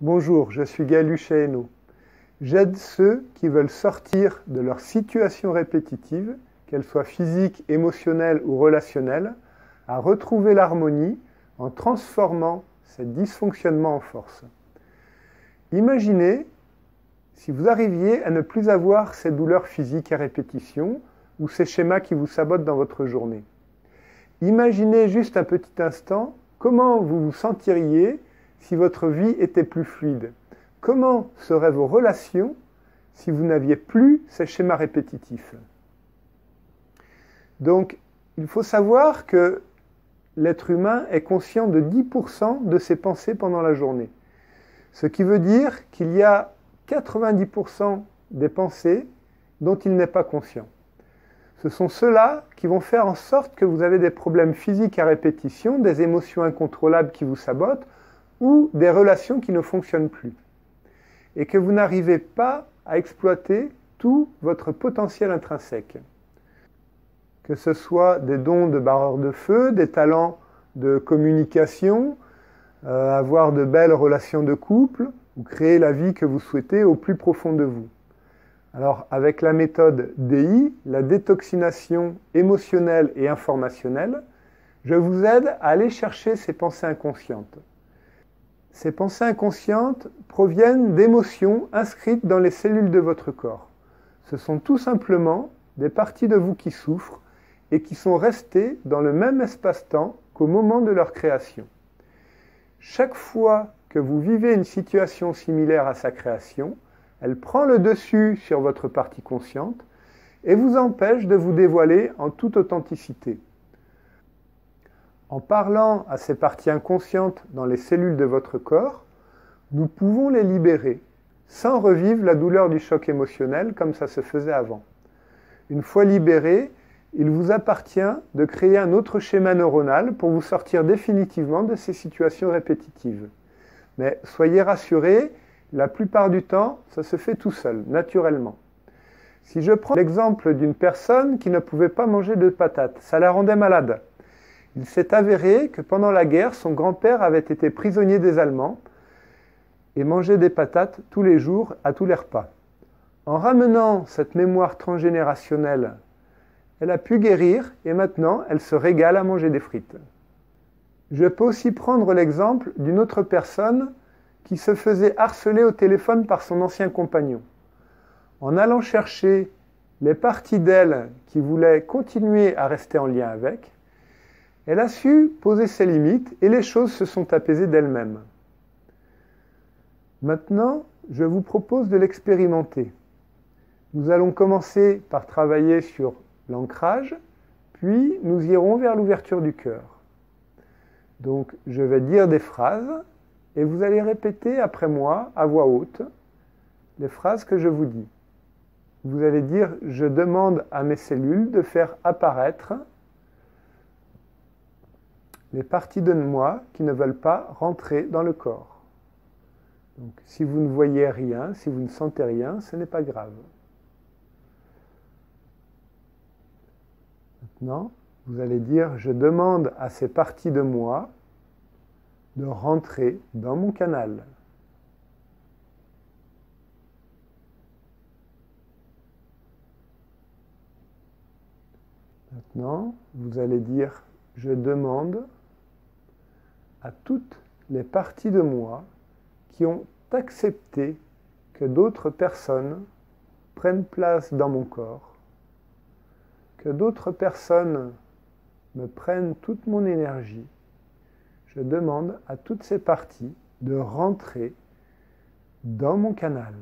Bonjour, je suis Gaël Luchéeno. J'aide ceux qui veulent sortir de leur situation répétitive, qu'elle soit physique, émotionnelle ou relationnelle, à retrouver l'harmonie en transformant ces dysfonctionnements en force. Imaginez si vous arriviez à ne plus avoir ces douleurs physiques à répétition ou ces schémas qui vous sabotent dans votre journée. Imaginez juste un petit instant comment vous vous sentiriez si votre vie était plus fluide. Comment seraient vos relations si vous n'aviez plus ces schémas répétitifs? Donc, il faut savoir que l'être humain est conscient de 10% de ses pensées pendant la journée. Ce qui veut dire qu'il y a 90% des pensées dont il n'est pas conscient. Ce sont ceux-là qui vont faire en sorte que vous avez des problèmes physiques à répétition, des émotions incontrôlables qui vous sabotent ou des relations qui ne fonctionnent plus. Et que vous n'arrivez pas à exploiter tout votre potentiel intrinsèque. Que ce soit des dons de barreur de feu, des talents de communication, avoir de belles relations de couple ou créer la vie que vous souhaitez au plus profond de vous. Alors, avec la méthode DI, la détoxination émotionnelle et informationnelle, je vous aide à aller chercher ces pensées inconscientes. Ces pensées inconscientes proviennent d'émotions inscrites dans les cellules de votre corps. Ce sont tout simplement des parties de vous qui souffrent et qui sont restées dans le même espace-temps qu'au moment de leur création. Chaque fois que vous vivez une situation similaire à sa création, elle prend le dessus sur votre partie consciente et vous empêche de vous dévoiler en toute authenticité. En parlant à ces parties inconscientes dans les cellules de votre corps, nous pouvons les libérer sans revivre la douleur du choc émotionnel comme ça se faisait avant. Une fois libérés, il vous appartient de créer un autre schéma neuronal pour vous sortir définitivement de ces situations répétitives. Mais soyez rassurés, la plupart du temps, ça se fait tout seul, naturellement. Si je prends l'exemple d'une personne qui ne pouvait pas manger de patates, ça la rendait malade. Il s'est avéré que pendant la guerre, son grand-père avait été prisonnier des Allemands et mangeait des patates tous les jours, à tous les repas. En ramenant cette mémoire transgénérationnelle, elle a pu guérir et maintenant, elle se régale à manger des frites. Je peux aussi prendre l'exemple d'une autre personne qui se faisait harceler au téléphone par son ancien compagnon. En allant chercher les parties d'elle qui voulaient continuer à rester en lien avec, elle a su poser ses limites et les choses se sont apaisées d'elles-mêmes. Maintenant, je vous propose de l'expérimenter. Nous allons commencer par travailler sur l'ancrage, puis nous irons vers l'ouverture du cœur. Donc, je vais dire des phrases et vous allez répéter après moi, à voix haute, les phrases que je vous dis. Vous allez dire « Je demande à mes cellules de faire apparaître les parties de moi qui ne veulent pas rentrer dans le corps. » Donc, si vous ne voyez rien, si vous ne sentez rien, ce n'est pas grave. Maintenant, vous allez dire « Je demande à ces parties de moi de rentrer dans mon canal. » Maintenant, vous allez dire « Je demande à toutes les parties de moi qui ont accepté que d'autres personnes prennent place dans mon corps, que d'autres personnes me prennent toute mon énergie. Je demande à toutes ces parties de rentrer dans mon canal. »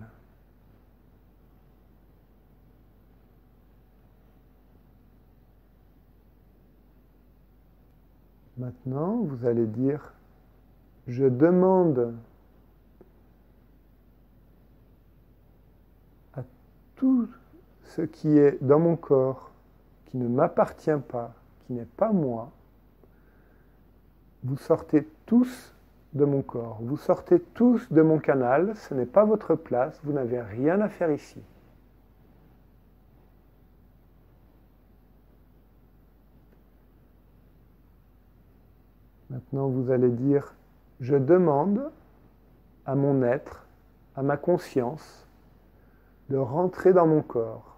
Maintenant, vous allez dire « Je demande à tout ce qui est dans mon corps, qui ne m'appartient pas, qui n'est pas moi, vous sortez tous de mon corps, vous sortez tous de mon canal, ce n'est pas votre place, vous n'avez rien à faire ici. » Maintenant, vous allez dire « Je demande à mon être, à ma conscience, de rentrer dans mon corps,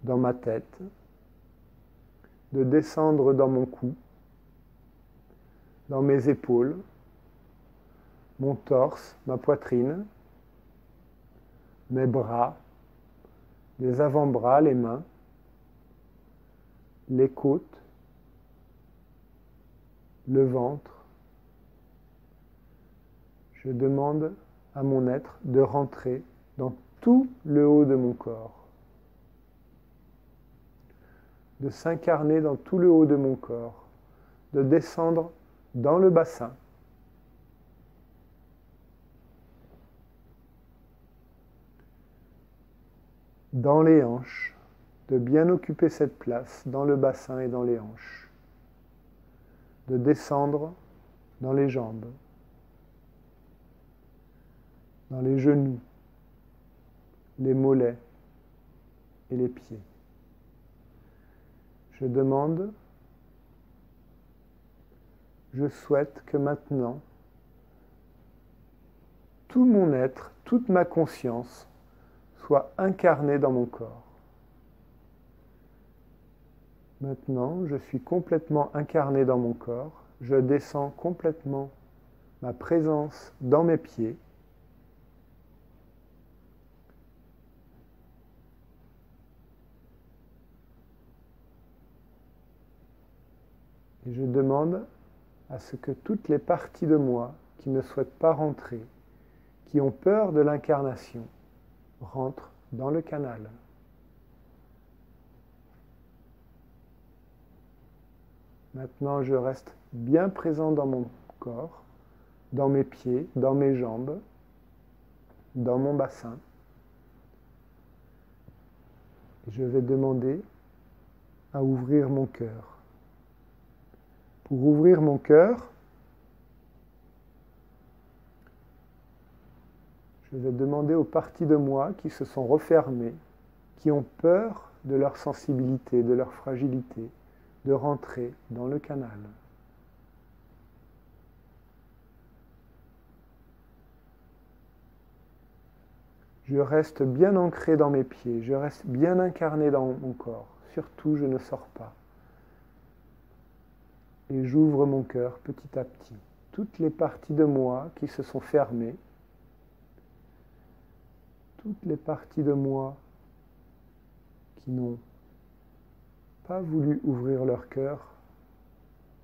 dans ma tête, de descendre dans mon cou, dans mes épaules, mon torse, ma poitrine, mes bras, les avant-bras, les mains, les côtes, le ventre. Je demande à mon être de rentrer dans tout le haut de mon corps, de s'incarner dans tout le haut de mon corps, de descendre dans le bassin, dans les hanches, de bien occuper cette place dans le bassin et dans les hanches, de descendre dans les jambes, dans les genoux, les mollets et les pieds. Je demande, je souhaite que maintenant, tout mon être, toute ma conscience soit incarnée dans mon corps. Maintenant, je suis complètement incarné dans mon corps, je descends complètement ma présence dans mes pieds. Et je demande à ce que toutes les parties de moi qui ne souhaitent pas rentrer, qui ont peur de l'incarnation, rentrent dans le canal. Maintenant, je reste bien présent dans mon corps, dans mes pieds, dans mes jambes, dans mon bassin. Et je vais demander à ouvrir mon cœur. Pour ouvrir mon cœur, je vais demander aux parties de moi qui se sont refermées, qui ont peur de leur sensibilité, de leur fragilité, de rentrer dans le canal. Je reste bien ancré dans mes pieds, je reste bien incarné dans mon corps. Surtout, je ne sors pas. Et j'ouvre mon cœur petit à petit. Toutes les parties de moi qui se sont fermées, toutes les parties de moi qui n'ont pas voulu ouvrir leur cœur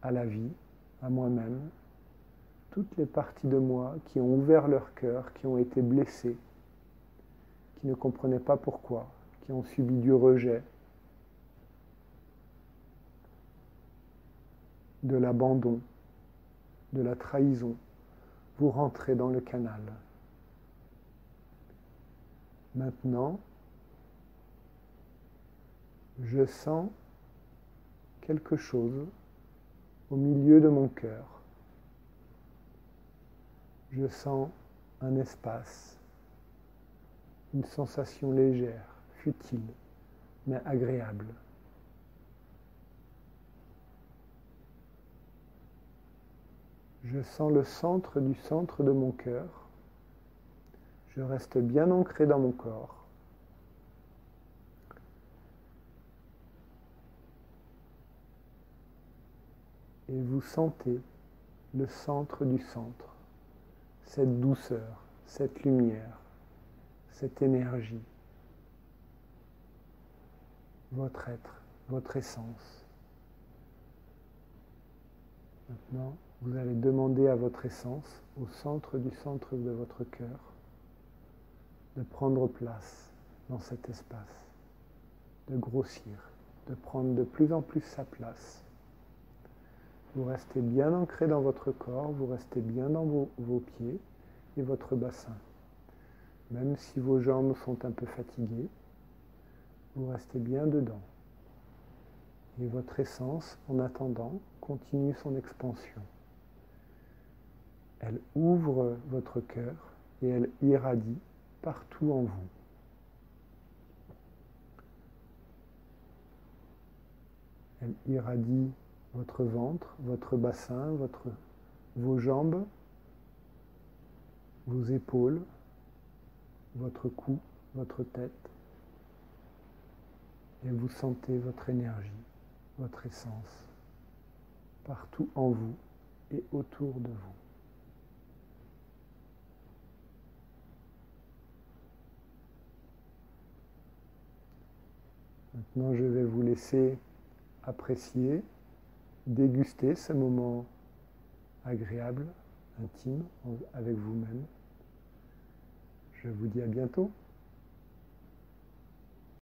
à la vie, à moi-même, toutes les parties de moi qui ont ouvert leur cœur, qui ont été blessées, qui ne comprenaient pas pourquoi, qui ont subi du rejet, de l'abandon, de la trahison, vous rentrez dans le canal. Maintenant, je sens quelque chose au milieu de mon cœur. Je sens un espace, une sensation légère, futile, mais agréable. Je sens le centre de mon cœur. Je reste bien ancré dans mon corps. Et vous sentez le centre du centre, cette douceur, cette lumière, cette énergie, votre être, votre essence. Maintenant, vous allez demander à votre essence, au centre de votre cœur, de prendre place dans cet espace, de grossir, de prendre de plus en plus sa place. Vous restez bien ancré dans votre corps, vous restez bien dans vos pieds et votre bassin. Même si vos jambes sont un peu fatiguées, vous restez bien dedans. Et votre essence, en attendant, continue son expansion. Elle ouvre votre cœur et elle irradie partout en vous. Elle irradie votre ventre, votre bassin, vos jambes, vos épaules, votre cou, votre tête, et vous sentez votre énergie, votre essence, partout en vous et autour de vous. Maintenant, je vais vous laisser apprécier, déguster ce moment agréable, intime, avec vous-même. Je vous dis à bientôt.